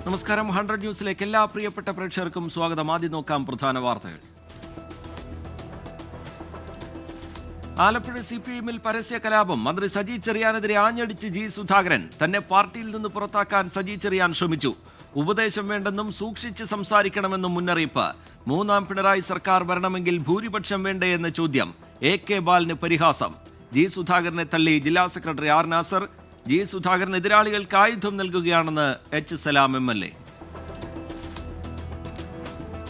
നമസ്കാരം. 100 ന്യൂസിലേക്ക് എല്ലാ പ്രിയപ്പെട്ട പ്രേക്ഷകർക്കും സ്വാഗതം. ആദ്യം നോക്കാം പ്രധാന വാർത്തകൾ. ആലപ്പുഴ CPIMൽ പരസ്യ കലാപം. മന്ത്രി സജി ചെറിയാനെതിരെ ആഞ്ഞടിച്ച് ജി സുധാകരൻ. തന്നെ പാർട്ടിയിൽ നിന്ന് പുറത്താക്കാൻ സജി ചെറിയാൻ ശ്രമിച്ചു. ഉപദേശം വേണ്ടെന്നും സൂക്ഷിച്ച് സംസാരിക്കണമെന്നും മുന്നറിയിപ്പ്. മൂന്നാം പിണറായി സർക്കാർ വരണമെങ്കിൽ ഭൂരിപക്ഷം വേണ്ടേ എന്ന ചോദ്യം. AK ബാലന് പരിഹാസം. ജി സുധാകരനെ തള്ളി ജില്ലാ secretary R Nasar. G Sudhakaran എതിരാളികൾക്ക് ആയുധം നൽകുകയാണെന്ന് H സലാം MLA.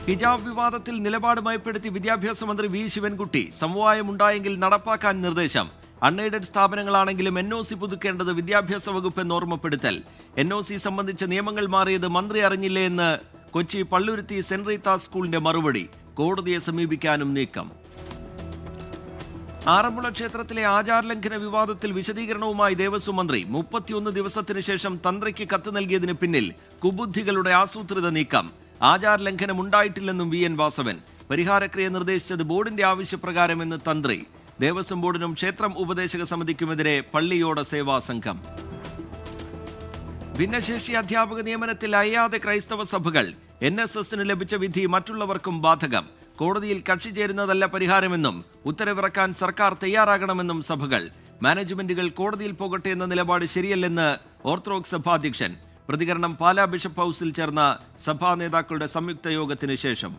ഹിജാബ് വിവാദത്തിൽ നിലപാട് മയപ്പെടുത്തി വിദ്യാഭ്യാസ മന്ത്രി V ശിവൻകുട്ടി. സമവായമുണ്ടായെങ്കിൽ നടപ്പാക്കാൻ നിർദ്ദേശം. അൺഎയ്ഡഡ് സ്ഥാപനങ്ങളാണെങ്കിലും NOC പുതുക്കേണ്ടത് വിദ്യാഭ്യാസ വകുപ്പ് എന്ന് ഓർമ്മപ്പെടുത്തൽ. NOC സംബന്ധിച്ച നിയമങ്ങൾ മാറിയത് മന്ത്രി അറിഞ്ഞില്ലേ എന്ന് കൊച്ചി പള്ളുരുത്തി സെന്റ് റീത്താസ് സ്കൂളിന്റെ മറുപടി. കോടതിയെ സമീപിക്കാനും നീക്കം. ആറന്മുള ക്ഷേത്രത്തിലെ ആചാരലംഘന വിവാദത്തിൽ വിശദീകരണവുമായി ദേവസ്വം മന്ത്രി. 31 ദിവസത്തിന് ശേഷം തന്ത്രിക്ക് കത്ത് നൽകിയതിന് പിന്നിൽ കുബുദ്ധികളുടെ ആസൂത്രിത നീക്കം. ആചാരലംഘനം ഉണ്ടായിട്ടില്ലെന്നും VN വാസവൻ. പരിഹാരക്രിയ നിർദ്ദേശിച്ചത് ബോർഡിന്റെ ആവശ്യപ്രകാരമെന്ന് തന്ത്രി. ദേവസ്വം ബോർഡിനും ക്ഷേത്രം ഉപദേശക സമിതിക്കുമെതിരെ പള്ളിയോട സേവാ സംഘം. ഭിന്നശേഷി അധ്യാപക നിയമനത്തിൽ അയ്യാതെ ക്രൈസ്തവ സഭകൾ. NSSന് ലഭിച്ച വിധി മറ്റുള്ളവർക്കും ബാധകം. കോടതിയിൽ കക്ഷി ചേരുന്നതല്ല പരിഹാരമെന്നും ഉത്തരവിറക്കാൻ സർക്കാർ തയ്യാറാകണമെന്നും സഭകൾ. മാനേജ്മെന്റുകൾ കോടതിയിൽ പോകട്ടെ എന്ന നിലപാട് ശരിയല്ലെന്ന് ഓർത്തഡോക്സ് സഭാധ്യക്ഷൻ. പ്രതികരണം പാലാ ബിഷപ്പ് ഹൌസിൽ ചേർന്ന സഭാ നേതാക്കളുടെ സംയുക്ത യോഗത്തിന് ശേഷം.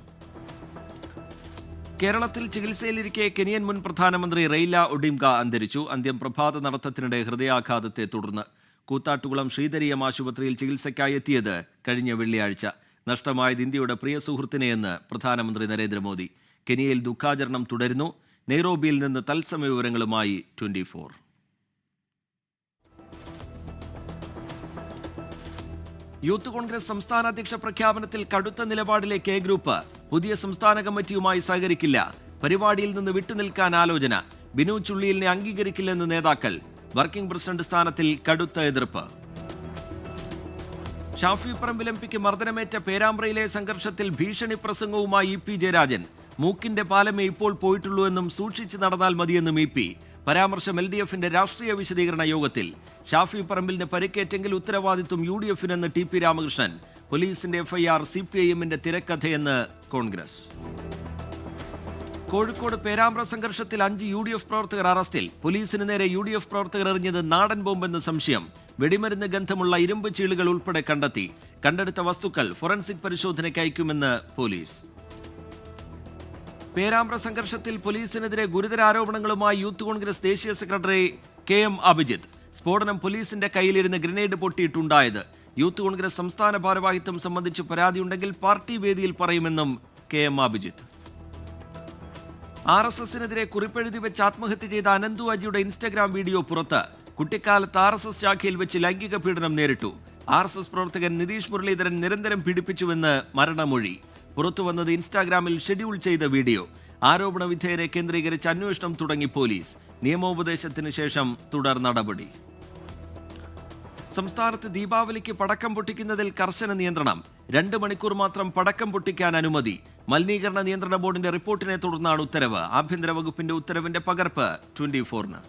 കേരളത്തിൽ ചികിത്സയിലിരിക്കെ കെനിയൻ മുൻ പ്രധാനമന്ത്രി റെയ്ല ഒഡിംഗ അന്തരിച്ചു. അന്ത്യം പ്രഭാത നടത്തത്തിനിടെ ഹൃദയാഘാതത്തെ തുടർന്ന്. കൂത്താട്ടുകുളം ശ്രീധരീയം ആശുപത്രിയിൽ ചികിത്സയ്ക്കായി എത്തിയത് കഴിഞ്ഞ വെള്ളിയാഴ്ച. നഷ്ടമായത് ഇന്ത്യയുടെ പ്രിയ സുഹൃത്തിനെയെന്ന് പ്രധാനമന്ത്രി നരേന്ദ്രമോദി. കെനിയയിൽ ദുഃഖാചരണം തുടരുന്നു. നെയ്റോബിയിൽ നിന്ന് തത്സമയ വിവരങ്ങളുമായി 24. യൂത്ത് കോൺഗ്രസ് സംസ്ഥാന അധ്യക്ഷ പ്രഖ്യാപനത്തിൽ കടുത്ത നിലപാടിലേക്ക് A ഗ്രൂപ്പ്. പുതിയ സംസ്ഥാന കമ്മിറ്റിയുമായി സഹകരിക്കില്ല. പരിപാടിയിൽ നിന്ന് വിട്ടുനിൽക്കാൻ ആലോചന. ബിനു ചുള്ളിയിലിനെ അംഗീകരിക്കില്ലെന്ന് നേതാക്കൾ. വർക്കിംഗ് പ്രസിഡന്റ് സ്ഥാനത്തിൽ കടുത്ത എതിർപ്പ്. ഷാഫി പറമ്പിൽ MPക്ക് മർദ്ദനമേറ്റ പേരാമ്പ്രയിലെ സംഘർഷത്തിൽ ഭീഷണി പ്രസംഗവുമായി EP ജയരാജൻ. മൂക്കിന്റെ പാലമേ ഇപ്പോൾ പോയിട്ടുള്ളൂ എന്നും സൂക്ഷിച്ച് നടന്നാൽ മതിയെന്നും EP. പരാമർശം LDFന്റെ രാഷ്ട്രീയ വിശദീകരണ യോഗത്തിൽ. ഷാഫി പറമ്പിലിന് പരിക്കേറ്റെങ്കിൽ ഉത്തരവാദിത്വം UDFനെന്ന് TP രാമകൃഷ്ണൻ. പോലീസിന്റെ FIR CPIMന്റെ തിരക്കഥയെന്ന് കോൺഗ്രസ്. കോഴിക്കോട് പേരാമ്പ്ര സംഘർഷത്തിൽ 5 UDF പ്രവർത്തകർ അറസ്റ്റിൽ. പോലീസിന് നേരെ UDF പ്രവർത്തകർ എറിഞ്ഞത് നാടൻ ബോംബെന്ന് സംശയം. വെടിമരുന്ന് ഗന്ധമുള്ള ഇരുമ്പ് ചീളുകൾ ഉൾപ്പെടെ കണ്ടെത്തി. കണ്ടെടുത്ത വസ്തുക്കൾ ഫോറൻസിക് പരിശോധനയ്ക്ക് അയക്കുമെന്ന് പോലീസ്. പേരാമ്പ്ര സംഘർഷത്തിൽ പോലീസിനെതിരെ ഗുരുതര ആരോപണങ്ങളുമായി യൂത്ത് കോൺഗ്രസ് ദേശീയ സെക്രട്ടറി KM അഭിജിത്ത്. സ്ഫോടനം പോലീസിന്റെ കയ്യിലിരുന്ന് ഗ്രനേഡ് പൊട്ടിയിട്ടുണ്ടായത്. യൂത്ത് കോൺഗ്രസ് സംസ്ഥാന ഭാരവാഹിത്വം സംബന്ധിച്ച് പരാതിയുണ്ടെങ്കിൽ പാർട്ടി വേദിയിൽ പറയുമെന്നും KM അഭിജിത്ത്. RSSനെതിരെ കുറിപ്പെഴുതി വെച്ച് ആത്മഹത്യ ചെയ്ത അനന്തു അജിയുടെ ഇൻസ്റ്റഗ്രാം വീഡിയോ പുറത്ത്. കുട്ടിക്കാലത്ത് RSS ശാഖയിൽ വെച്ച് ലൈംഗിക പീഡനം നേരിട്ടു. RSS പ്രവർത്തകൻ നിതീഷ് മുരളീധരൻ നിരന്തരം പീഡിപ്പിച്ചുവെന്ന് മരണമൊഴി. പുറത്തുവന്നത് ഇൻസ്റ്റാഗ്രാമിൽ ഷെഡ്യൂൾ ചെയ്ത വീഡിയോ. ആരോപണ വിധേയരെ കേന്ദ്രീകരിച്ച് അന്വേഷണം തുടങ്ങി പോലീസ്. നിയമോപദേശത്തിന് ശേഷം തുടർ നടപടി. സംസ്ഥാനത്ത് ദീപാവലിക്ക് പടക്കം പൊട്ടിക്കുന്നതിൽ കർശന നിയന്ത്രണം. 2 മണിക്കൂർ മാത്രം പടക്കം പൊട്ടിക്കാൻ അനുമതി. മലിനീകരണ നിയന്ത്രണ ബോർഡിന്റെ റിപ്പോർട്ടിനെ തുടർന്നാണ് ഉത്തരവ്. ആഭ്യന്തര വകുപ്പിന്റെ ഉത്തരവിന്റെ പകർപ്പ് 24-ന്.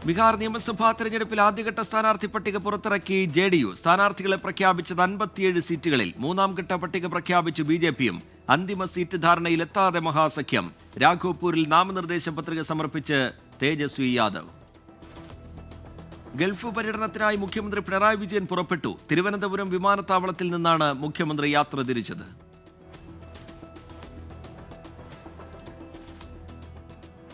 ബീഹാർ നിയമസഭാ തെരഞ്ഞെടുപ്പിൽ ആദ്യഘട്ട സ്ഥാനാർത്ഥി പട്ടിക പുറത്തിറക്കി JDU. സ്ഥാനാർത്ഥികളെ പ്രഖ്യാപിച്ചത് 57 സീറ്റുകളിൽ. 3ാം ഘട്ട പട്ടിക പ്രഖ്യാപിച്ച് BJPയും. അന്തിമ സീറ്റ് ധാരണയിലെത്താതെ മഹാസഖ്യം. രാഘോപൂരിൽ നാമനിർദ്ദേശ പത്രിക സമർപ്പിച്ച് തേജസ്വി യാദവ്. ഗൾഫ് പര്യടനത്തിനായി മുഖ്യമന്ത്രി പിണറായി വിജയൻ പുറപ്പെട്ടു. തിരുവനന്തപുരം വിമാനത്താവളത്തിൽ നിന്നാണ് മുഖ്യമന്ത്രി യാത്ര തിരിച്ചത്.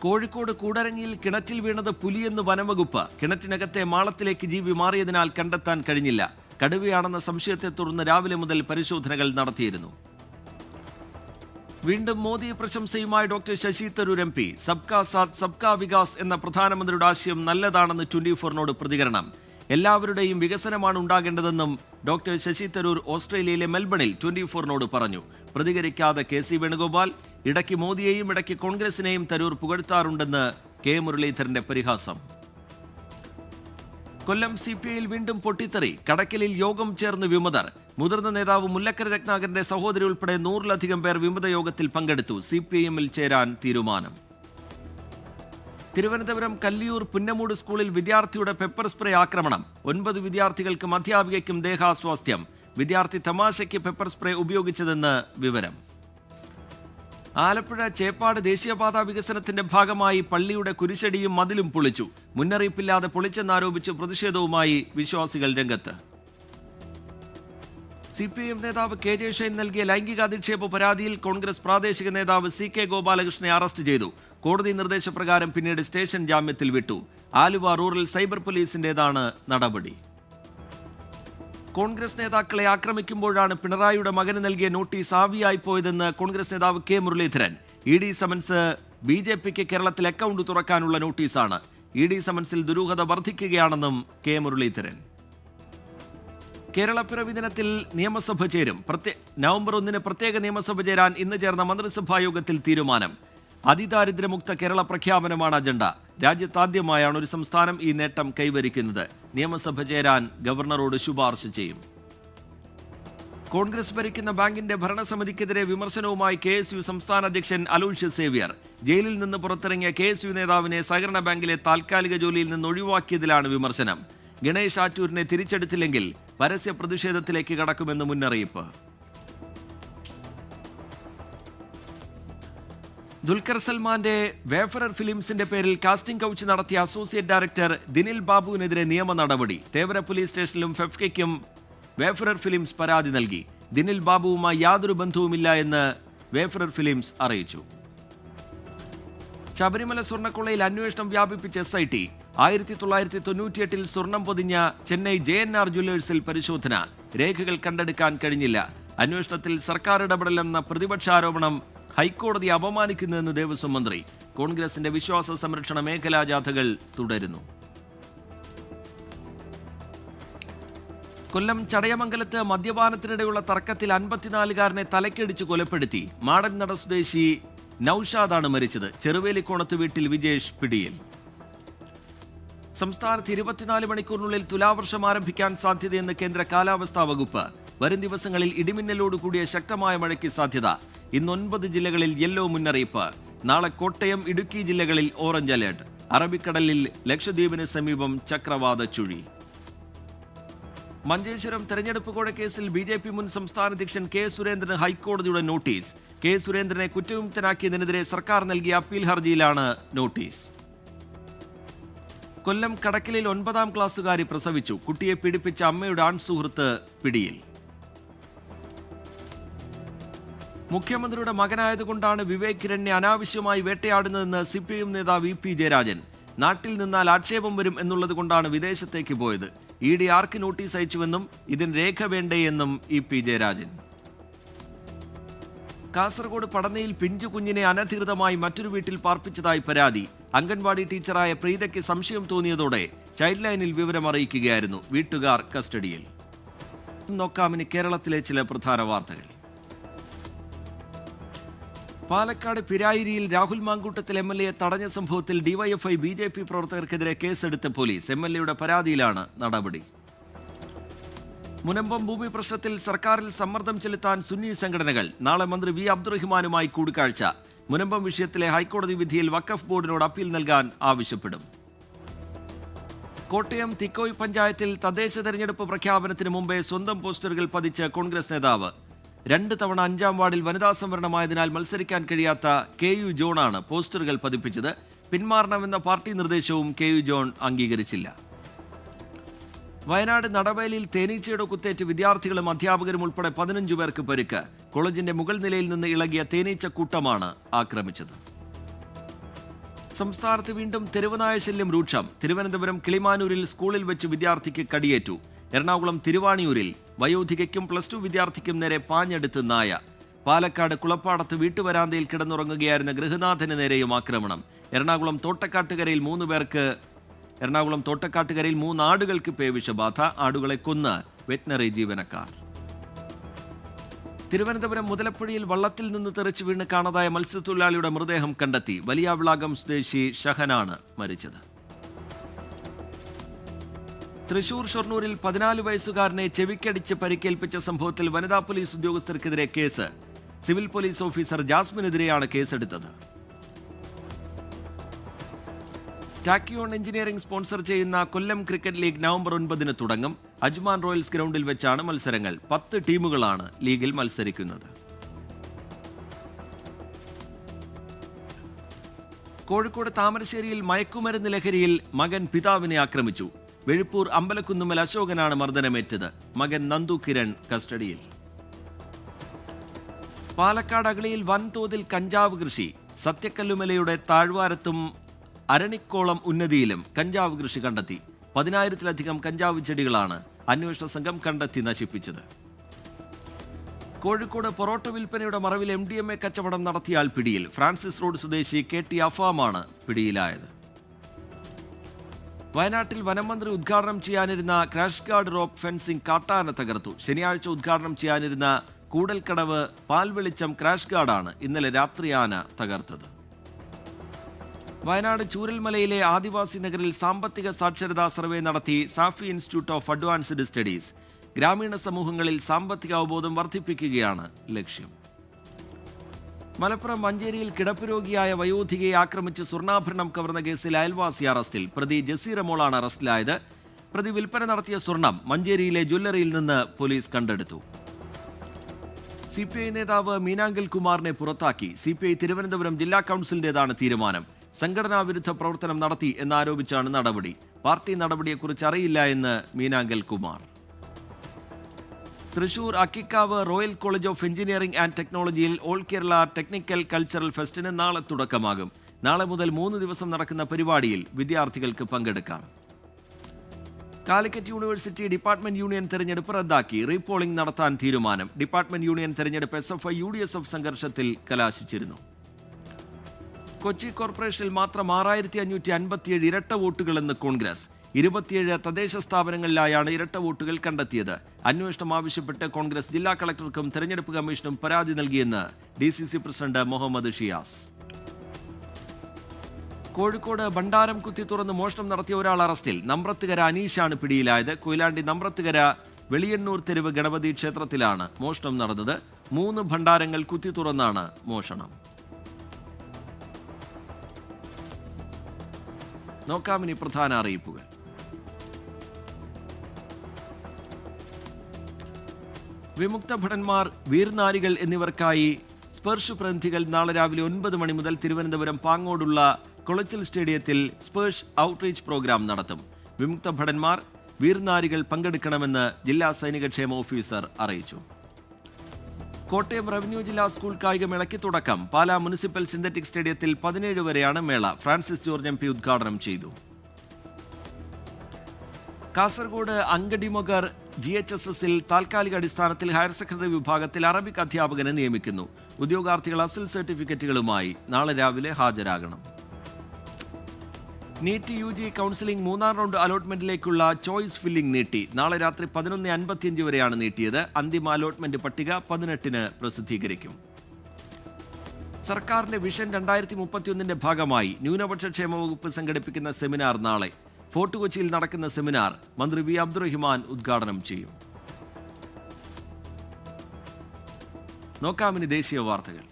കോഴിക്കോട് കൂടരഞ്ഞിയിൽ കിണറ്റിൽ വീണത് പുലിയെന്ന് വനംവകുപ്പ്. കിണറ്റിനകത്തെ മാളത്തിലേക്ക് ജീവി മാറിയതിനാൽ കണ്ടെത്താൻ കഴിഞ്ഞില്ല. കടുവയാണെന്ന സംശയത്തെ തുടർന്ന് രാവിലെ മുതൽ പരിശോധനകൾ നടത്തിയിരുന്നു. വീണ്ടും മോദി പ്രശംസയുമായി ഡോക്ടർ ശശി തരൂർ MP. സബ്കാ സാത്ത് സബ്കാ വികാസ് എന്ന പ്രധാനമന്ത്രിയുടെ ആശയം നല്ലതാണെന്ന് 24-നോട് പ്രതികരണം. എല്ലാവരുടെയും വികസനമാണ് ഉണ്ടാകേണ്ടതെന്നും ഡോക്ടർ ശശി തരൂർ ഓസ്ട്രേലിയയിലെ മെൽബണിൽ 24-നോട് പറഞ്ഞു. പ്രതികരിക്കാതെ KC വേണുഗോപാൽ. ഇടയ്ക്ക് മോദിയെയും ഇടയ്ക്ക് കോൺഗ്രസിനെയും തരൂർ പുകഴ്ത്താറുണ്ടെന്ന് K മുരളീധരന്റെ പരിഹാസം. കൊല്ലം CPIയിൽ വീണ്ടും പൊട്ടിത്തെറി. കടക്കലിൽ യോഗം ചേർന്ന് വിമതർ. മുതിർന്ന നേതാവ് മുല്ലക്കര രത്നാകരന്റെ സഹോദരി ഉൾപ്പെടെ 100-ലധികം പേർ വിമത യോഗത്തിൽ പങ്കെടുത്തു. CPIMൽ ചേരാൻ തീരുമാനം. തിരുവനന്തപുരം കല്ലിയൂർ പുന്നമൂട് സ്കൂളിൽ വിദ്യാർത്ഥിയുടെ പെപ്പർ സ്പ്രേ ആക്രമണം. 9 വിദ്യാർത്ഥികൾക്കും അധ്യാപികയ്ക്കും ദേഹാസ്വാസ്ഥ്യം. വിദ്യാർത്ഥി തമാശയ്ക്ക് പെപ്പർ സ്പ്രേ ഉപയോഗിച്ചതെന്ന് വിവരം. ആലപ്പുഴ ചേപ്പാട് ദേശീയപാത വികസനത്തിന്റെ ഭാഗമായി പള്ളിയുടെ കുരിശടിയും മതിലും പൊളിച്ചു. മുന്നറിയിപ്പില്ലാതെ പൊളിച്ചെന്നാരോപിച്ച് പ്രതിഷേധവുമായി വിശ്വാസികൾ രംഗത്ത്. CPIM നേതാവ് കെ ജെ ഷൈൻ നൽകിയ ലൈംഗികാധിക്ഷേപ പരാതിയിൽ കോൺഗ്രസ് പ്രാദേശിക നേതാവ് CK ഗോപാലകൃഷ്ണനെ അറസ്റ്റ് ചെയ്തു. കോടതി നിർദ്ദേശപ്രകാരം പിന്നീട് സ്റ്റേഷൻ ജാമ്യത്തിൽ വിട്ടു. ആലുവ റൂറൽ സൈബർ പോലീസിന്റേതാണ് നടപടി. കോൺഗ്രസ് നേതാക്കളെ ആക്രമിക്കുമ്പോഴാണ് പിണറായിയുടെ മകന് നൽകിയ നോട്ടീസ് ആവിയായി പോയതെന്ന് കോൺഗ്രസ് നേതാവ് കെ മുരളീധരൻ. ED സമൻസ് BJPക്ക് കേരളത്തിൽ അക്കൗണ്ട് തുറക്കാനുള്ള നോട്ടീസാണ്. ED സമൻസിൽ ദുരൂഹത വർദ്ധിക്കുകയാണെന്നും കെ മുരളീധരൻ. കേരളപ്പിറവി ദിനത്തിൽ നിയമസഭ ചേരും. നവംബർ 1 പ്രത്യേക നിയമസഭ ചേരാൻ ഇന്ന് ചേർന്ന മന്ത്രിസഭാ യോഗത്തിൽ തീരുമാനം. അതിദാരിദ്ര്യമുക്ത കേരള പ്രഖ്യാപനമാണ് അജണ്ട. രാജ്യത്താദ്യമായാണ് ഒരു സംസ്ഥാനം ഈ നേട്ടം കൈവരിക്കുന്നത്. നിയമസഭ ചേരാൻ ഗവർണറോട് ശുപാർശ ചെയ്യും. കോൺഗ്രസ് ഭരിക്കുന്ന ബാങ്കിന്റെ ഭരണസമിതിക്കെതിരെ വിമർശനവുമായി KSU സംസ്ഥാന അധ്യക്ഷൻ അലോഷ്യസ് സേവ്യർ. ജയിലിൽ നിന്ന് പുറത്തിറങ്ങിയ KSU നേതാവിനെ സഹകരണ ബാങ്കിലെ താൽക്കാലിക ജോലിയിൽ നിന്ന് ഒഴിവാക്കിയതിലാണ് വിമർശനം. ഗണേഷ് ആറ്റൂരിനെ തിരിച്ചെടുത്തില്ലെങ്കിൽ പരസ്യ പ്രതിഷേധത്തിലേക്ക് കടക്കുമെന്ന് മുന്നറിയിപ്പ്. ദുൽഖർ സൽമാന്റെ വേഫറർ ഫിലിംസിന്റെ പേരിൽ കാസ്റ്റിംഗ് കൗച്ച് നടത്തിയ അസോസിയേറ്റ് ഡയറക്ടർ ദിനിൽ ബാബുവിനെതിരെ നിയമ നടപടി. തേവര പോലീസ് സ്റ്റേഷനിലും ഫെഫ്കയ്ക്കും വേഫറർ ഫിലിംസ് പരാതി നൽകി. ദിനിൽ ബാബുവുമായി യാതൊരു ബന്ധവുമില്ല എന്ന് വേഫറർ ഫിലിംസ് അറിയിച്ചു. ശബരിമല സ്വർണ്ണക്കൊള്ളയിൽ അന്വേഷണം വ്യാപിപ്പിച്ച SIT. 1998 സ്വർണം പൊതിഞ്ഞ ചെന്നൈ JNR ജ്വല്ലേഴ്സിൽ പരിശോധന. രേഖകൾ കണ്ടെടുക്കാൻ കഴിഞ്ഞില്ല. അന്വേഷണത്തിൽ സർക്കാർ ഇടപെടലെന്ന പ്രതിപക്ഷാരോപണം ഹൈക്കോടതി അപമാനിക്കുന്നുവെന്ന് ദേവസ്വം മന്ത്രി. കോൺഗ്രസിന്റെ വിശ്വാസ സംരക്ഷണ മേഖലാ ജാഥകൾ തുടരുന്നു. കൊല്ലം ചടയമംഗലത്ത് മദ്യപാനത്തിനിടെയുള്ള തർക്കത്തിൽ 54-കാരനെ തലക്കടിച്ച് കൊലപ്പെടുത്തി. മാടൻനട സ്വദേശി നൌഷാദാണ് മരിച്ചത്. ചെറുവേലിക്കോണത്ത് വീട്ടിൽ വിജേഷ് പിടിയിൽ. സംസ്ഥാനത്ത് 24 മണിക്കൂറിനുള്ളിൽ തുലാവർഷം ആരംഭിക്കാൻ സാധ്യതയെന്ന് കേന്ദ്ര കാലാവസ്ഥാ വകുപ്പ്. വരും ദിവസങ്ങളിൽ ഇടിമിന്നലോട് കൂടിയ ശക്തമായ മഴയ്ക്ക് സാധ്യത. ഇന്ന് 9 ജില്ലകളിൽ യെല്ലോ മുന്നറിയിപ്പ്. നാളെ കോട്ടയം, ഇടുക്കി ജില്ലകളിൽ ഓറഞ്ച് അലേർട്ട്. അറബിക്കടലിൽ ലക്ഷദ്വീപിന് സമീപം ചക്രവാത ചുഴി. മഞ്ചേശ്വരം തെരഞ്ഞെടുപ്പ് കോഴക്കേസിൽ BJP മുൻ സംസ്ഥാന അധ്യക്ഷൻ K സുരേന്ദ്രന് ഹൈക്കോടതിയുടെ നോട്ടീസ്. K സുരേന്ദ്രനെ കുറ്റവിമുക്തനാക്കിയതിനെതിരെ സർക്കാർ നൽകിയ അപ്പീൽ ഹർജിയിലാണ് നോട്ടീസ്. കൊല്ലം കടക്കലിൽ 9ാം ക്ലാസ്സുകാരി പ്രസവിച്ചു. കുട്ടിയെ പീഡിപ്പിച്ച അമ്മയുടെ ആൺസുഹൃത്ത് പിടിയിൽ. മുഖ്യമന്ത്രിയുടെ മകനായതുകൊണ്ടാണ് വിവേക് കിരണിനെ അനാവശ്യമായി വേട്ടയാടുന്നതെന്ന് CPIM നേതാവ് EP ജയരാജൻ. നാട്ടിൽ നിന്നാൽ ആക്ഷേപം വരും എന്നുള്ളത് കൊണ്ടാണ് വിദേശത്തേക്ക് പോയത്. ED ആർക്ക് നോട്ടീസ് അയച്ചുവെന്നും ഇതിന് രേഖ വേണ്ടേയെന്നും EP ജയരാജൻ. കാസർഗോഡ് പടന്നയിൽ പിഞ്ചു കുഞ്ഞിനെ അനധികൃതമായി മറ്റൊരു വീട്ടിൽ പാർപ്പിച്ചതായി പരാതി. അംഗൻവാടി ടീച്ചറായ പ്രീതയ്ക്ക് സംശയം തോന്നിയതോടെ ചൈൽഡ് ലൈനിൽ വിവരം അറിയിക്കുകയായിരുന്നു. വീട്ടുകാർ കസ്റ്റഡിയിൽ. നോക്കാമിനി കേരളത്തിലെ ചില പ്രധാന വാർത്തകൾ. പാലക്കാട് പിരായിരിയിൽ രാഹുൽ മാങ്കൂട്ടത്തിൽ MLA തടഞ്ഞ സംഭവത്തിൽ DYFI BJP പ്രവർത്തകർക്കെതിരെ കേസെടുത്ത പോലീസ്. MLAയുടെ പരാതിയിലാണ് നടപടി. മുനമ്പം ഭൂമി പ്രശ്നത്തിൽ സർക്കാരിൽ സമ്മർദ്ദം ചെലുത്താൻ സുന്നി സംഘടനകൾ. നാളെ മന്ത്രി V അബ്ദുറഹിമാനുമായി കൂടിക്കാഴ്ച. മുനമ്പം വിഷയത്തിലെ ഹൈക്കോടതി വിധിയിൽ വഖഫ് ബോർഡിനോട് അപ്പീൽ നൽകാൻ ആവശ്യപ്പെടും. കോട്ടയം തിക്കോയ് പഞ്ചായത്തിൽ തദ്ദേശ തെരഞ്ഞെടുപ്പ് പ്രഖ്യാപനത്തിന് മുമ്പേ സ്വന്തം പോസ്റ്ററുകൾ പതിച്ച് കോൺഗ്രസ് നേതാവ്. 2 തവണ 5ാം വാർഡിൽ വനിതാ സംവരണമായതിനാൽ മത്സരിക്കാൻ കഴിയാത്ത KU ജോണാണ് പോസ്റ്ററുകൾ പതിപ്പിച്ചത്. പിന്മാറണമെന്ന പാർട്ടി നിർദ്ദേശവും KU ജോൺ അംഗീകരിച്ചില്ല. വയനാട് നടവേലിയിൽ തേനീച്ചയുടെ കുത്തേറ്റ് വിദ്യാർത്ഥികളും അധ്യാപകരും ഉൾപ്പെടെ 15 പേർക്ക് പരിക്ക്. കോളേജിന്റെ മുകൾ നിലയിൽ നിന്ന് ഇളകിയ തേനീച്ച കൂട്ടമാണ് ആക്രമിച്ചത്. സംസ്ഥാനത്ത് വീണ്ടും തെരുവുനായ ശല്യം രൂക്ഷം. തിരുവനന്തപുരം കിളിമാനൂരിൽ സ്കൂളിൽ വെച്ച് വിദ്യാർത്ഥിക്ക് കടിയേറ്റു. എറണാകുളം തിരുവാണിയൂരിൽ വയോധികയ്ക്കും +2 വിദ്യാർത്ഥിക്കും നേരെ പാഞ്ഞെടുത്ത് നായ. പാലക്കാട് കുളപ്പാടത്ത് വീട്ടുവരാന്തയിൽ കിടന്നുറങ്ങുകയായിരുന്ന ഗൃഹനാഥന് നേരെയും ആക്രമണം. എറണാകുളം തോട്ടക്കാട്ടുകരയിൽ 3 ആടുകൾക്ക് പേവിഷബാധ. ആടുകളെ കൊന്ന് വെറ്റിനറി ജീവനക്കാർ. തിരുവനന്തപുരം മുതലപ്പുഴയിൽ വള്ളത്തിൽ നിന്ന് തെറിച്ചു വീണ് കാണാതായ മത്സ്യത്തൊഴിലാളിയുടെ മൃതദേഹം കണ്ടെത്തി. വലിയാവിളാകം സ്വദേശി ഷഹനാണ് മരിച്ചത്. തൃശൂർ ഷൊർണൂരിൽ 14 വയസ്സുകാരനെ ചെവിക്കടിച്ച് പരിക്കേൽപ്പിച്ച സംഭവത്തിൽ വനിതാ പോലീസ് ഉദ്യോഗസ്ഥർക്കെതിരെ കേസ്. സിവിൽ പോലീസ് ഓഫീസർ ജാസ്മിനെതിരെയാണ് കേസെടുത്തത്. ടാക്യോൺ എഞ്ചിനീയറിംഗ് സ്പോൺസർ ചെയ്യുന്ന കൊല്ലം ക്രിക്കറ്റ് ലീഗ് നവംബർ 9 തുടങ്ങും. അജ്മാൻ റോയൽസ് ഗ്രൗണ്ടിൽ വെച്ചാണ് മത്സരങ്ങൾ. 10 ടീമുകളാണ് ലീഗിൽ മത്സരിക്കുന്നത്. കോഴിക്കോട് താമരശ്ശേരിയിൽ മയക്കുമരുന്ന് ലഹരിയിൽ മകൻ പിതാവിനെ ആക്രമിച്ചു. വെഴുപ്പൂർ അമ്പലക്കുന്നുമ്മൽ അശോകനാണ് മർദ്ദനമേറ്റത്. മകൻ നന്ദു കിരൺ കസ്റ്റഡിയിൽ. പാലക്കാട് അഗളിയിൽ വൻതോതിൽ കഞ്ചാവ് കൃഷി. സത്യക്കല്ലുമലയുടെ താഴ്വാരത്തും അരണിക്കോളം ഉന്നതിയിലും കഞ്ചാവ് കൃഷി കണ്ടെത്തി. 10,000-ലധികം കഞ്ചാവ് ചെടികളാണ് അന്വേഷണ സംഘം കണ്ടെത്തി നശിപ്പിച്ചത്. കോഴിക്കോട് പൊറോട്ട വിൽപ്പനയുടെ മറവിൽ MDMA കച്ചവടം നടത്തിയാൽ പിടിയിൽ. ഫ്രാൻസിസ് റോഡ് സ്വദേശി KT അഫാമാണ് പിടിയിലായത്. വയനാട്ടിൽ വനമന്ത്രി ഉദ്ഘാടനം ചെയ്യാനിരുന്ന ക്രാഷ് ഗാർഡ് റോപ്പ് ഫെൻസിംഗ് കാട്ടാന തകർത്തു. ശനിയാഴ്ച ഉദ്ഘാടനം ചെയ്യാനിരുന്ന കൂടൽക്കടവ് പാൽവെളിച്ചം ക്രാഷ് ഗാർഡാണ് ഇന്നലെ രാത്രി ആന തകർത്തത്. വയനാട് ചൂരൽമലയിലെ ആദിവാസി നഗരിൽ സാമ്പത്തിക സാക്ഷരതാ സർവേ നടത്തി Safi institute of advanced studies. ഗ്രാമീണ സമൂഹങ്ങളിൽ സാമ്പത്തിക അവബോധം വർദ്ധിപ്പിക്കുകയാണ് ലക്ഷ്യം. മലപ്പുറം മഞ്ചേരിയിൽ കിടപ്പ് രോഗിയായ വയോധികയെ ആക്രമിച്ച് സ്വർണ്ണാഭരണം കവർന്ന കേസിൽ അയൽവാസി അറസ്റ്റിൽ. പ്രതി ജസീറമോളാണ് അറസ്റ്റിലായത്. പ്രതി വിൽപ്പന നടത്തിയ സ്വർണം മഞ്ചേരിയിലെ ജ്വല്ലറിയിൽ നിന്ന് പോലീസ് കണ്ടെടുത്തു. CPI നേതാവ് മീനാങ്കൽ കുമാറിനെ പുറത്താക്കി. CPI തിരുവനന്തപുരം ജില്ലാ കൗൺസിലിന്റേതാണ് തീരുമാനം. സംഘടനാ വിരുദ്ധ പ്രവർത്തനം നടത്തി എന്നാരോപിച്ചാണ് നടപടി. പാർട്ടി നടപടിയെക്കുറിച്ച് അറിയില്ല എന്ന് Meenankal Kumar. Thrissur Akkikavu royal college of engineering and ടെക്നോളജിയിൽ ഓൾ കേരള ടെക്നിക്കൽ കൾച്ചറൽ ഫെസ്റ്റിന് നാളെ തുടക്കമാകും. നാളെ മുതൽ 3 ദിവസം നടക്കുന്ന പരിപാടിയിൽ വിദ്യാർത്ഥികൾക്ക് പങ്കെടുക്കാം. കാലിക്കറ്റ് യൂണിവേഴ്സിറ്റി ഡിപ്പാർട്ട്മെന്റ് യൂണിയൻ തെരഞ്ഞെടുപ്പ് റദ്ദാക്കി. റീപോളിംഗ് നടത്താൻ തീരുമാനം. ഡിപ്പാർട്ട്മെന്റ് യൂണിയൻ തെരഞ്ഞെടുപ്പ് SFI UDSF സംഘർഷത്തിൽ കലാശിച്ചിരുന്നു. കൊച്ചി കോർപ്പറേഷനിൽ മാത്രം 6557 ഇരട്ട വോട്ടുകളെന്ന് കോൺഗ്രസ്. 27 തദ്ദേശ സ്ഥാപനങ്ങളിലായാണ് ഇരട്ട വോട്ടുകൾ കണ്ടെത്തിയത്. അന്വേഷണം ആവശ്യപ്പെട്ട് കോൺഗ്രസ് ജില്ലാ കളക്ടർക്കും തെരഞ്ഞെടുപ്പ് കമ്മീഷനും പരാതി നൽകിയെന്ന് DCC പ്രസിഡന്റ് മുഹമ്മദ് ഷിയാസ്. കോഴിക്കോട് ഭണ്ഡാരം കുത്തി തുറന്ന് മോഷണം നടത്തിയ ഒരാൾ അറസ്റ്റിൽ. നമ്പ്രത്തുകര അനീഷാണ് പിടിയിലായത്. കൊയിലാണ്ടി നമ്പ്രത്തുകര വെളിയണ്ണൂർ തെരുവ് ഗണപതി ക്ഷേത്രത്തിലാണ് മോഷണം നടന്നത്. 3 ഭണ്ഡാരങ്ങൾ കുത്തി തുറന്നാണ് മോഷണം. നോക്കാമിനി പ്രധാന അറിയിപ്പുകൾ. വിമുക്ത ഭടന്മാർ, വീർനാരികൾ എന്നിവർക്കായി സ്പർശ് പ്രതിനിധികൾ നാളെ രാവിലെ 9 മണി മുതൽ തിരുവനന്തപുരം പാങ്ങോടുള്ള കൊളച്ചൽ സ്റ്റേഡിയത്തിൽ സ്പേഴ്സ് ഔട്ട്റീച്ച് പ്രോഗ്രാം നടത്തും. വിമുക്ത ഭടന്മാർ, വീർനാരികൾ പങ്കെടുക്കണമെന്ന് ജില്ലാ സൈനികക്ഷേമ ഓഫീസർ അറിയിച്ചു. കോട്ടയം റവന്യൂ ജില്ലാ സ്കൂൾ കായികമേളയ്ക്ക് തുടക്കം. പാലാ മുനിസിപ്പൽ സിന്തറ്റിക് സ്റ്റേഡിയത്തിൽ 17 വരെയാണ് മേള. ഫ്രാൻസിസ് ജോർജ് MP ഉദ്ഘാടനം ചെയ്തു. കാസർഗോഡ് അങ്കഡിമൊഗർ GHSSൽ താൽക്കാലിക അടിസ്ഥാനത്തിൽ ഹയർ സെക്കൻഡറി വിഭാഗത്തിൽ അറബിക് അധ്യാപകനെ നിയമിക്കുന്നു. ഉദ്യോഗാർത്ഥികൾ അസൽ സർട്ടിഫിക്കറ്റുകളുമായി നാളെ രാവിലെ ഹാജരാകണം. നീറ്റ് UG കൗൺസിലിംഗ് 3ാം റൗണ്ട് അലോട്ട്മെന്റിലേക്കുള്ള ചോയ്സ് ഫില്ലിംഗ് നീട്ടി. നാളെ രാത്രി 11:55 വരെയാണ് നീട്ടിയത്. അന്തിമ അലോട്ട്മെന്റ് പട്ടിക 18-ന് പ്രസിദ്ധീകരിക്കും. സർക്കാരിന്റെ വിഷൻ 2031ന്റെ ഭാഗമായി ന്യൂനപക്ഷ ക്ഷേമ വകുപ്പ് സംഘടിപ്പിക്കുന്ന സെമിനാർ നാളെ. ഫോർട്ട് കൊച്ചിയിൽ നടക്കുന്ന സെമിനാർ മന്ത്രി V അബ്ദുറഹിമാൻ ഉദ്ഘാടനം ചെയ്യും. നോക്കാമിനി ദേശീയ വാർത്തകൾ.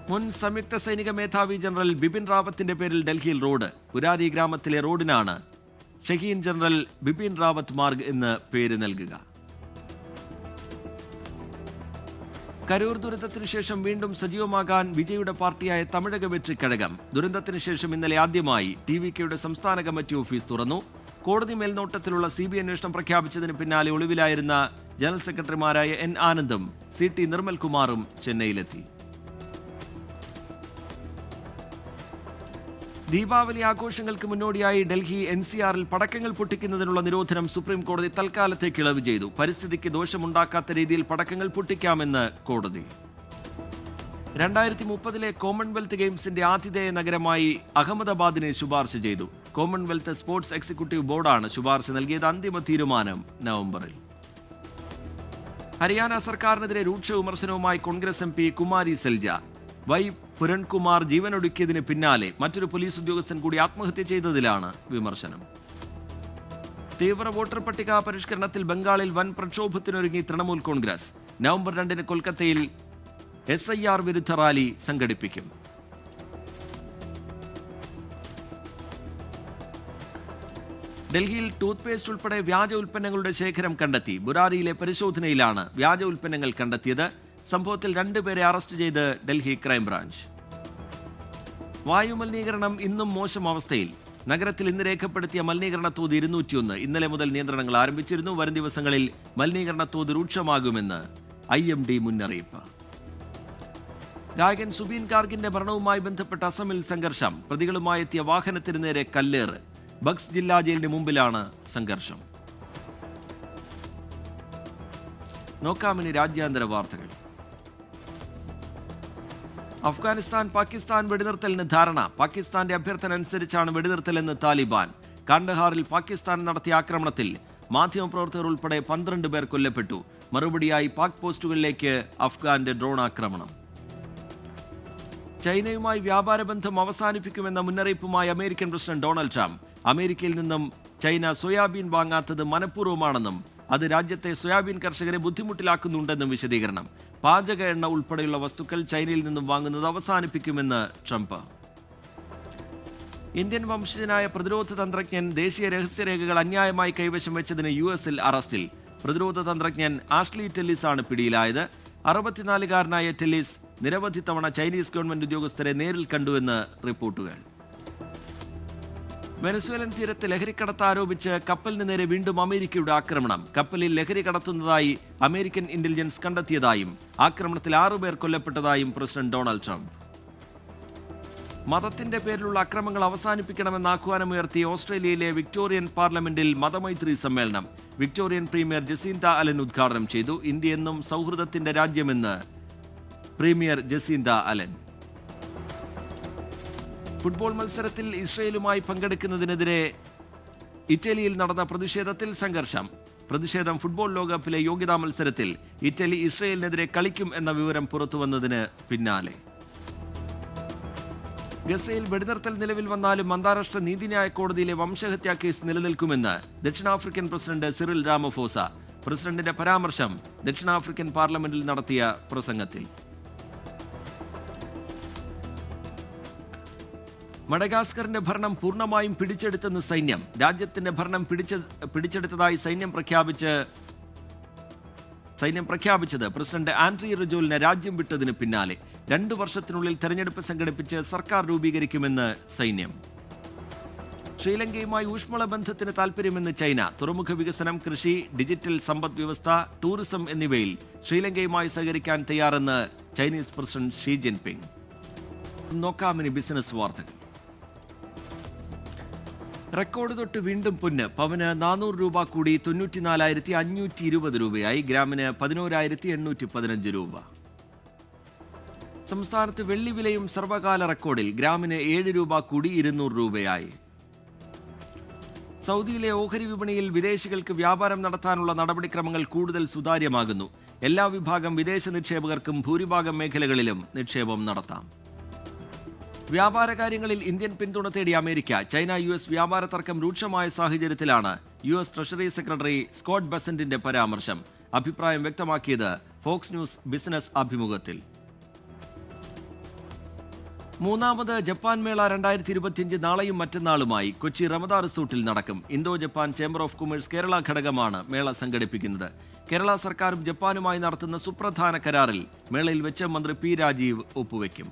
മുൻ സംയുക്ത സൈനിക മേധാവി ജനറൽ ബിപിൻ റാവത്തിന്റെ പേരിൽ ഡൽഹിയിൽ റോഡ്. പുരാരി ഗ്രാമത്തിലെ റോഡിനാണ് ഷഹീൻ ജനറൽ ബിപിൻ റാവത്ത് മാർഗ് എന്ന് പേര് നൽകുക. കരൂർ ദുരന്തത്തിന് ശേഷം വീണ്ടും സജീവമാകാൻ വിജയുടെ പാർട്ടിയായ തമിഴക വെற்றிക്കഴകം. ദുരന്തത്തിന് ശേഷം ഇന്നലെ ആദ്യമായി TVKയുടെ സംസ്ഥാന കമ്മിറ്റി ഓഫീസ് തുറന്നു. കോടതി മേൽനോട്ടത്തിലുള്ള CBI അന്വേഷണം പ്രഖ്യാപിച്ചതിന് പിന്നാലെ ഒളിവിലായിരുന്ന ജനറൽ സെക്രട്ടറിമാരായ N ആനന്ദും CT നിർമ്മൽകുമാറും ചെന്നൈയിലെത്തി. ദീപാവലി ആഘോഷങ്ങൾക്ക് മുന്നോടിയായി ഡൽഹി NCRൽ പടക്കങ്ങൾ പൊട്ടിക്കുന്നതിനുള്ള നിരോധനം സുപ്രീം കോടതി തൽക്കാലത്തേക്ക് ഇളവ് ചെയ്തു. പരിസ്ഥിതിക്ക് ദോഷമുണ്ടാക്കാത്ത രീതിയിൽ പടക്കങ്ങൾ പൊട്ടിക്കാമെന്ന് കോടതി. 2030 കോമൺവെൽത്ത് ഗെയിംസിന്റെ ആതിഥേയ നഗരമായി അഹമ്മദാബാദിനെ ശുപാർശ ചെയ്തു. കോമൺവെൽത്ത് സ്പോർട്സ് എക്സിക്യൂട്ടീവ് ബോർഡാണ് ശുപാർശ നൽകിയത്. അന്തിമ തീരുമാനം നവംബറിൽ. ഹരിയാന സർക്കാരിനെതിരെ രൂക്ഷ വിമർശനവുമായി കോൺഗ്രസ് MP കുമാരി സെൽജ. Y പുരൺകുമാർ ജീവനൊടുക്കിയതിന് പിന്നാലെ മറ്റൊരു പോലീസ് ഉദ്യോഗസ്ഥൻ കൂടി ആത്മഹത്യ ചെയ്തതിലാണ് വിമർശനം. തീവ്ര വോട്ടർ പട്ടിക പരിഷ്കരണത്തിൽ ബംഗാളിൽ വൻ പ്രക്ഷോഭത്തിനൊരുങ്ങി തൃണമൂൽ കോൺഗ്രസ്. നവംബർ 2-ന് കൊൽക്കത്തയിൽ SIR വിരുദ്ധ റാലി സംഘടിപ്പിക്കും. ഡൽഹിയിൽ ടൂത്ത് പേസ്റ്റ് ഉൾപ്പെടെ വ്യാജ ഉൽപ്പന്നങ്ങളുടെ ശേഖരം കണ്ടെത്തി. ബുരാരിയിലെ പരിശോധനയിലാണ് വ്യാജ ഉൽപ്പന്നങ്ങൾ കണ്ടെത്തിയത്. സംഭവത്തിൽ 2 പേരെ അറസ്റ്റ് ചെയ്ത് ഡൽഹി ക്രൈംബ്രാഞ്ച്. വായുമലിനീകരണം ഇന്നും മോശം അവസ്ഥയിൽ. നഗരത്തിൽ ഇന്ന് രേഖപ്പെടുത്തിയ മലിനീകരണ തോത് 201. ഇന്നലെ മുതൽ നിയന്ത്രണങ്ങൾ ആരംഭിച്ചിരുന്നു. വരും ദിവസങ്ങളിൽ മലിനീകരണ തോത് രൂക്ഷമാകുമെന്ന് IMD മുന്നറിയിപ്പ്. ഗായകൻ സുബീൻ ഗാർഗിന്റെ മരണവുമായി ബന്ധപ്പെട്ട അസമിൽ സംഘർഷം. പ്രതികളുമായി എത്തിയ വാഹനത്തിന് നേരെ കല്ലേറ്. ബക്സ് ജില്ലാ ജയിലിന് മുമ്പിലാണ് സംഘർഷം. നോക്കാമിനി രാജ്യാന്തര വാർത്തകൾ. അഫ്ഗാനിസ്ഥാൻ പാകിസ്ഥാൻ വെടിനിർത്തലിന് ധാരണ. പാകിസ്ഥാന്റെ അഭ്യർത്ഥന അനുസരിച്ചാണ് വെടിനിർത്തലെന്ന് താലിബാൻ. കാണ്ഡഹാറിൽ പാകിസ്ഥാൻ നടത്തിയ ആക്രമണത്തിൽ മാധ്യമപ്രവർത്തകർ ഉൾപ്പെടെ 12 പേർ കൊല്ലപ്പെട്ടു. മറുപടിയായി പാക് പോസ്റ്റുകളിലേക്ക് അഫ്ഗാന്റെ ഡ്രോൺ ആക്രമണം. ചൈനയുമായി വ്യാപാര ബന്ധം അവസാനിപ്പിക്കുമെന്ന മുന്നറിയിപ്പുമായി അമേരിക്കൻ പ്രസിഡന്റ് ഡൊണാൾഡ് ട്രംപ്. അമേരിക്കയിൽ നിന്നും ചൈന സോയാബീൻ വാങ്ങാത്തത് മനഃപൂർവ്വമാണെന്നും അത് രാജ്യത്തെ സോയാബീൻ കർഷകരെ ബുദ്ധിമുട്ടിലാക്കുന്നുണ്ടെന്നും വിശദീകരണം. പാചക എണ്ണ ഉൾപ്പെടെയുള്ള വസ്തുക്കൾ ചൈനയിൽ നിന്നും വാങ്ങുന്നത് അവസാനിപ്പിക്കുമെന്ന് ട്രംപ്. ഇന്ത്യൻ വംശജനായ പ്രതിരോധ തന്ത്രജ്ഞൻ ദേശീയ രഹസ്യരേഖകൾ അന്യായമായി കൈവശം വെച്ചതിന് US-ൽ അറസ്റ്റിൽ. പ്രതിരോധ തന്ത്രജ്ഞൻ ആഷ്ലി ടെല്ലിസ് ആണ് പിടിയിലായത്. 64-കാരനായ ടെല്ലിസ് നിരവധി തവണ ചൈനീസ് ഗവൺമെന്റ് ഉദ്യോഗസ്ഥരെ നേരിൽ കണ്ടുവെന്ന് റിപ്പോർട്ടുകൾ. വെനസ്വേലൻ തീരത്ത് ലഹരിക്കടത്ത് ആരോപിച്ച് കപ്പലിന് നേരെ വീണ്ടും അമേരിക്കയുടെ ആക്രമണം. കപ്പലിൽ ലഹരി കടത്തുന്നതായി അമേരിക്കൻ ഇന്റലിജൻസ് കണ്ടെത്തിയതായും ആക്രമണത്തിൽ 6 പേർ കൊല്ലപ്പെട്ടതായും പ്രസിഡന്റ് ഡൊണാൾഡ് ട്രംപ്. മതത്തിന്റെ പേരിലുള്ള അക്രമങ്ങൾ അവസാനിപ്പിക്കണമെന്ന് ആഹ്വാനമുയർത്തി ഓസ്ട്രേലിയയിലെ വിക്ടോറിയൻ പാർലമെന്റിൽ മതമൈത്രി സമ്മേളനം. വിക്ടോറിയൻ പ്രീമിയർ ജസീന്ത അലൻ ഉദ്ഘാടനം ചെയ്തു. ഇന്ത്യ എന്നും സൗഹൃദത്തിന്റെ രാജ്യമെന്ന് പ്രീമിയർ ജസീന്ത അലൻ. ഫുട്ബോൾ മത്സരത്തിൽ ഇസ്രയേലുമായി പങ്കെടുക്കുന്നതിനെതിരെ ഇറ്റലിയിൽ നടന്ന പ്രതിഷേധത്തിൽ സംഘർഷം. പ്രതിഷേധം ഫുട്ബോൾ ലോകകപ്പിലെ യോഗ്യതാ മത്സരത്തിൽ ഇറ്റലി ഇസ്രയേലിനെതിരെ കളിക്കും എന്ന വിവരം പുറത്തുവന്നതിന് പിന്നാലെ. ഗസയിൽ വെടിനിർത്തൽ നിലവിൽ വന്നാലും അന്താരാഷ്ട്ര നീതിന്യായ കോടതിയിലെ വംശഹത്യാ കേസ് നിലനിൽക്കുമെന്ന് ദക്ഷിണാഫ്രിക്കൻ പ്രസിഡന്റ് സിറിൽ രാമഫോസ. പ്രസിഡന്റിന്റെ പരാമർശം ദക്ഷിണാഫ്രിക്കൻ പാർലമെന്റിൽ നടത്തിയ പ്രസംഗത്തിൽ. മഡഗാസ്കറിന്റെ ഭരണം പൂർണ്ണമായും പിടിച്ചെടുത്തെന്ന് സൈന്യം. രാജ്യത്തിന്റെ ഭരണം പിടിച്ചെടുത്തതായി സൈന്യം പ്രഖ്യാപിച്ചത് പ്രസിഡന്റ് ആൻഡ്രി റജോലിനെ രാജ്യം വിട്ടതിന് പിന്നാലെ. 2 വർഷത്തിനുള്ളിൽ തെരഞ്ഞെടുപ്പ് സംഘടിപ്പിച്ച് സർക്കാർ രൂപീകരിക്കുമെന്ന് സൈന്യം. ശ്രീലങ്കയുമായി ഊഷ്മള ബന്ധത്തിന് താൽപര്യമെന്ന് ചൈന. തുറമുഖ വികസനം, കൃഷി, ഡിജിറ്റൽ സമ്പദ് വ്യവസ്ഥ, ടൂറിസം എന്നിവയിൽ ശ്രീലങ്കയുമായി സഹകരിക്കാൻ തയ്യാറെന്ന് ചൈനീസ് പ്രസിഡന്റ് ഷീ ജിൻപിങ്. നോക്കാമിനി ബിസിനസ് വാർത്തകൾ. റെക്കോർഡ് തൊട്ട് വീണ്ടും പൊന്ന്. പവന് 400 രൂപ കൂടി 94,520 രൂപയായി. ഗ്രാമിന് 11,815 രൂപ. സംസ്ഥാനത്ത് വെള്ളി വിലയും സർവകാല റെക്കോർഡിൽ. ഗ്രാമിന് 7 രൂപ കൂടി 200 രൂപയായി. സൗദിയിലെ ഓഹരി വിപണിയിൽ വിദേശികൾക്ക് വ്യാപാരം നടത്താനുള്ള നടപടിക്രമങ്ങൾ കൂടുതൽ സുതാര്യമാകുന്നു. എല്ലാ വിഭാഗം വിദേശ നിക്ഷേപകർക്കും ഭൂരിഭാഗം മേഖലകളിലും നിക്ഷേപം നടത്താം. വ്യാപാര കാര്യങ്ങളിൽ ഇന്ത്യൻ പിന്തുണ തേടി അമേരിക്ക. ചൈന US വ്യാപാര തർക്കം രൂക്ഷമായ സാഹചര്യത്തിലാണ് US ട്രഷറി സെക്രട്ടറി സ്കോട്ട് ബെസന്റിന്റെ പരാമർശം. അഭിപ്രായം വ്യക്തമാക്കിയത് ഫോക്സ് ന്യൂസ് ബിസിനസ് അഭിമുഖത്തിൽ. 3ാമത് ജപ്പാൻ മേള 2025 നാളെയും മറ്റന്നാളുമായി കൊച്ചി റമദ റിസോർട്ടിൽ നടക്കും. Indo Japan chamber of commerce Kerala ഘടകമാണ് മേള സംഘടിപ്പിക്കുന്നത്. കേരള സർക്കാരും ജപ്പാനുമായി നടത്തുന്ന സുപ്രധാന കരാറിൽ മേളയിൽ വെച്ച് മന്ത്രി P രാജീവ് ഒപ്പുവെക്കും.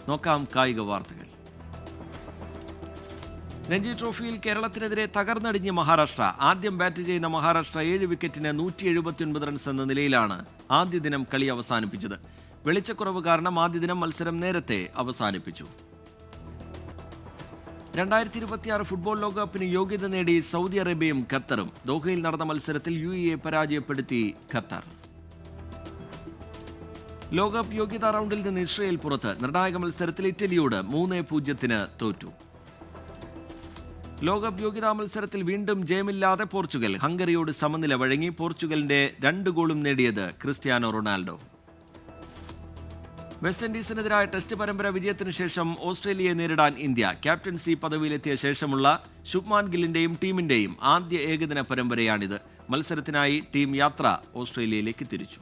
നോക്കാം കായിക വാർത്തകൾ. രഞ്ജി ട്രോഫിയിൽ കേരളത്തിനെതിരെ തകർന്നടിഞ്ഞ മഹാരാഷ്ട്ര. ആദ്യം ബാറ്റ് ചെയ്യുന്ന മഹാരാഷ്ട്ര 7 വിക്കറ്റിന് 179 റൺസ് എന്ന നിലയിലാണ് ആദ്യ ദിനം കളി അവസാനിപ്പിച്ചത്. വെളിച്ചക്കുറവ് കാരണം ആദ്യ ദിനം മത്സരം നേരത്തെ അവസാനിപ്പിച്ചു. 2026 ഫുട്ബോൾ ലോകകപ്പിന് യോഗ്യത നേടി സൗദി അറേബ്യയും ഖത്തറും. ദോഹയിൽ നടന്ന മത്സരത്തിൽ UAE പരാജയപ്പെടുത്തി ഖത്തർ. ലോകകപ്പ് യോഗ്യതാ റൗണ്ടിൽ നിന്ന് ഇസ്രയേൽ പുറത്ത്. നിർണായക മത്സരത്തിൽ ഇറ്റലിയോട് 3-0 തോറ്റു. ലോകകപ്പ് യോഗ്യതാ മത്സരത്തിൽ വീണ്ടും ജയമില്ലാതെ പോർച്ചുഗൽ. ഹംഗറിയോട് സമനില വഴങ്ങി. പോർച്ചുഗലിന്റെ 2 ഗോളും നേടിയത് ക്രിസ്ത്യാനോ റൊണാൾഡോ. വെസ്റ്റ് ഇൻഡീസിനെതിരായ ടെസ്റ്റ് പരമ്പര വിജയത്തിന് ശേഷം ഓസ്ട്രേലിയയെ നേരിടാൻ ഇന്ത്യ. ക്യാപ്റ്റൻസി പദവിയിലെത്തിയ ശേഷമുള്ള ശുഭ്മാൻ ഗില്ലിന്റെയും ടീമിന്റെയും ആദ്യ ഏകദിന പരമ്പരയാണിത്. മത്സരത്തിനായി ടീം യാത്ര ഓസ്ട്രേലിയയിലേക്ക് തിരിച്ചു.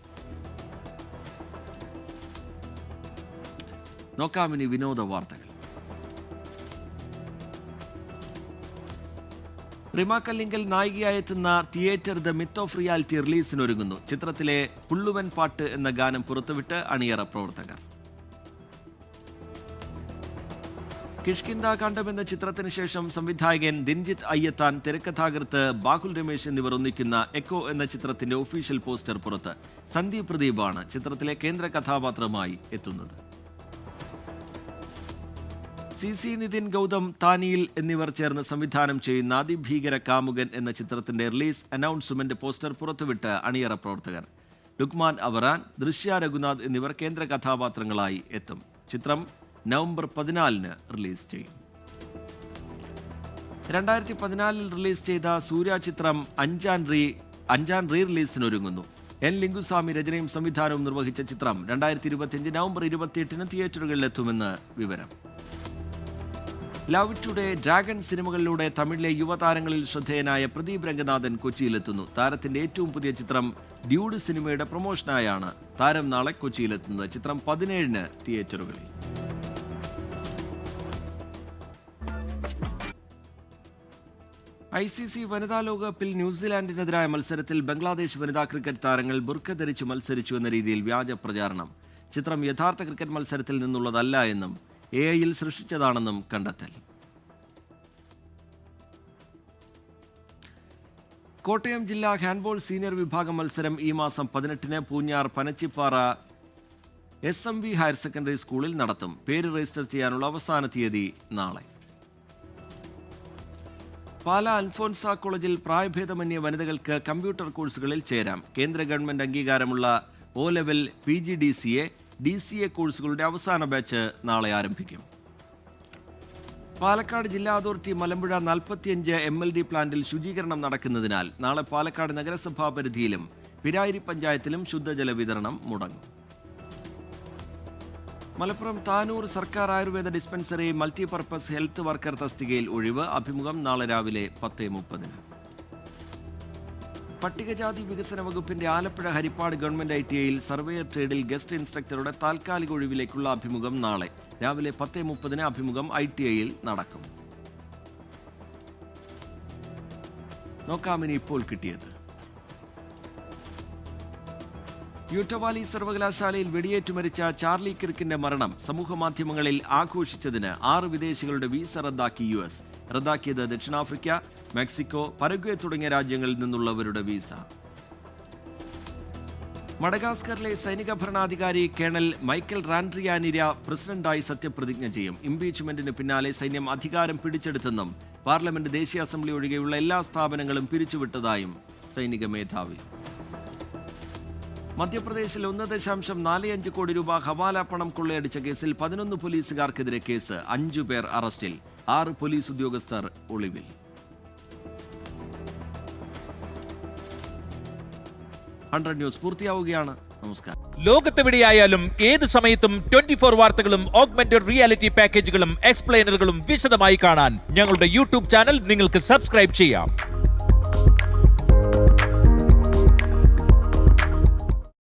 നോക്കാമിനി വിനോദ വാർത്തകൾ. റിമ കല്ലിങ്കൽ നായികയായെത്തുന്ന theatre the myth of reality റിലീസിനൊരുങ്ങുന്നു. ചിത്രത്തിലെ പുള്ളുവൻ പാട്ട് എന്ന ഗാനം പുറത്തുവിട്ട് അണിയറ പ്രവർത്തകർ. കിഷ്കിന്ധാകാന്ഡം എന്ന ചിത്രത്തിന് ശേഷം സംവിധായകൻ ദിൻജിത്ത് അയ്യത്താൻ, തിരക്കഥാകൃത്ത് ബാഹുൽ രമേശ് എന്നിവർ ഒന്നിക്കുന്ന എക്കോ എന്ന ചിത്രത്തിന്റെ ഒഫീഷ്യൽ പോസ്റ്റർ പുറത്ത്. സന്ദീപ് പ്രദീപാണ് ചിത്രത്തിലെ കേന്ദ്ര കഥാപാത്രമായി എത്തുന്നത്. CC നിതിൻ, ഗൗതം താനിയിൽ എന്നിവർ ചേർന്ന് സംവിധാനം ചെയ്യുന്ന അതിഭീകര കാമുകൻ എന്ന ചിത്രത്തിന്റെ റിലീസ് അനൗൺസ്മെന്റ് പോസ്റ്റർ പുറത്തുവിട്ട് അണിയറ പ്രവർത്തകർ. ലുക്മാൻ അവറാൻ, ദൃശ്യ രഘുനാഥ് എന്നിവർ കേന്ദ്ര കഥാപാത്രങ്ങളായി എത്തും. ചിത്രം നവംബർ 14 റിലീസ് ചെയ്യും. 2014 റിലീസ് ചെയ്ത സൂര്യ ചിത്രം അഞ്ചാൻ റീ റിലീസിനൊരുങ്ങുന്നു. N. ലിംഗുസ്വാമി രചനയും സംവിധാനവും നിർവഹിച്ച ചിത്രം 2025 നവംബർ 28 തിയേറ്ററുകളിലെത്തുമെന്ന് വിവരം. ലവ് ടുഡേ, ഡ്രാഗൺ സിനിമകളിലൂടെ തമിഴിലെ യുവതാരങ്ങളിൽ ശ്രദ്ധേയനായ പ്രദീപ് രംഗനാഥൻ കൊച്ചിയിലെത്തുന്നു. താരത്തിന്റെ ഏറ്റവും പുതിയ ചിത്രം ഡ്യൂഡ് സിനിമയുടെ പ്രൊമോഷനായാണ് താരം നാളെ കൊച്ചിയിലെത്തുന്നത്. ചിത്രം 17 തിയേറ്ററുകളിൽ. ICC വനിതാ ലോകകപ്പിൽ ന്യൂസിലാൻഡിനെതിരായ മത്സരത്തിൽ ബംഗ്ലാദേശ് വനിതാ ക്രിക്കറ്റ് താരങ്ങൾ ബുർക്ക ധരിച്ച് മത്സരിച്ചു എന്ന രീതിയിൽ വ്യാജ പ്രചാരണം. ചിത്രം യഥാർത്ഥ ക്രിക്കറ്റ് മത്സരത്തിൽ നിന്നുള്ളതല്ല എന്നും AI-യിൽ സൃഷ്ടിച്ചതാണെന്നും കണ്ടെത്തൽ. കോട്ടയം ജില്ലാ ഹാൻഡ്ബോൾ സീനിയർ വിഭാഗം മത്സരം ഈ മാസം 18 Poonjar Panachipara SMV higher secondary സ്കൂളിൽ നടത്തും. പേര് രജിസ്റ്റർ ചെയ്യാനുള്ള അവസാന തീയതി നാളെ. പാലാ അൽഫോൻസ കോളേജിൽ പ്രായഭേദമന്യേ വനിതകൾക്ക് കമ്പ്യൂട്ടർ കോഴ്സുകളിൽ ചേരാം. കേന്ദ്ര ഗവൺമെന്റ് അംഗീകാരമുള്ള O ലെവൽ PGDCA, DCA കോഴ്സുകളുടെ അവസാന ബാച്ച് നാളെ ആരംഭിക്കും. പാലക്കാട് ജില്ലാ അതോറിറ്റി മലമ്പുഴ 45 MLD പ്ലാന്റിൽ ശുചീകരണം നടക്കുന്നതിനാൽ നാളെ പാലക്കാട് നഗരസഭാ പരിധിയിലും പിരായിരി പഞ്ചായത്തിലും ശുദ്ധജല വിതരണം മുടങ്ങും. മലപ്പുറം താനൂർ സർക്കാർ ayurveda dispensary multipurpose health worker തസ്തികയിൽ ഒഴിവ്. അഭിമുഖം നാളെ രാവിലെ 10:30. പട്ടികജാതി വികസന വകുപ്പിന്റെ ആലപ്പുഴ ഹരിപ്പാട് ഗവൺമെന്റ് ITIയിൽ സർവേയർ ട്രേഡിൽ ഗസ്റ്റ് ഇൻസ്ട്രക്ടറുടെ താൽക്കാലിക ഒഴിവിലേക്കുള്ള അഭിമുഖം നാളെ രാവിലെ 10:30 അഭിമുഖം ITIയിൽ നടക്കും. നോക്കാമിനി ഇപ്പോൾ കിട്ടിയത്. യൂട്ടവാലി സർവകലാശാലയിൽ വെടിയേറ്റു മരിച്ച ചാർലി കിർക്കിന്റെ മരണം സമൂഹമാധ്യമങ്ങളിൽ ആഘോഷിച്ചതിന് 6 വിദേശികളുടെ വീസ റദ്ദാക്കി US. റദ്ദാക്കിയത് ദക്ഷിണാഫ്രിക്ക, മെക്സിക്കോ, പരഗ്വേ തുടങ്ങിയ രാജ്യങ്ങളിൽ നിന്നുള്ളവരുടെ വീസ. മഡഗാസ്കറിലെ സൈനിക ഭരണാധികാരി കേണൽ മൈക്കൽ റാൻഡ്രിയാനിര പ്രസിഡന്റായി സത്യപ്രതിജ്ഞ ചെയ്യും. ഇംപീച്ച്മെന്റിന് പിന്നാലെ സൈന്യം അധികാരം പിടിച്ചെടുത്തെന്നും പാർലമെന്റ്, ദേശീയ അസംബ്ലി ഒഴികെയുള്ള എല്ലാ സ്ഥാപനങ്ങളും പിരിച്ചുവിട്ടതായും സൈനിക മേധാവി. മധ്യപ്രദേശിൽ 1.45 കോടി രൂപ ഹവാല പണം കൊള്ളയടിച്ച കേസിൽ 11 പോലീസുകാർക്കെതിരെ കേസ്. 5 പേർ അറസ്റ്റിൽ. 6 പോലീസ് ഉദ്യോഗസ്ഥർ ഒളിവിൽ. 100 ന്യൂസ് പൂർത്തിയാവുകയാണ്. നമസ്കാരം. ലോകത്തെവിടെയായാലും ഏത് സമയത്തും 24 വാർത്തകളും ഓഗ്മെന്റഡ് റിയാലിറ്റി പാക്കേജുകളും എക്സ്പ്ലെയിനറുകളും വിശദമായി കാണാൻ ഞങ്ങളുടെ YouTube ചാനൽ നിങ്ങൾക്ക് സബ്സ്ക്രൈബ് ചെയ്യാം.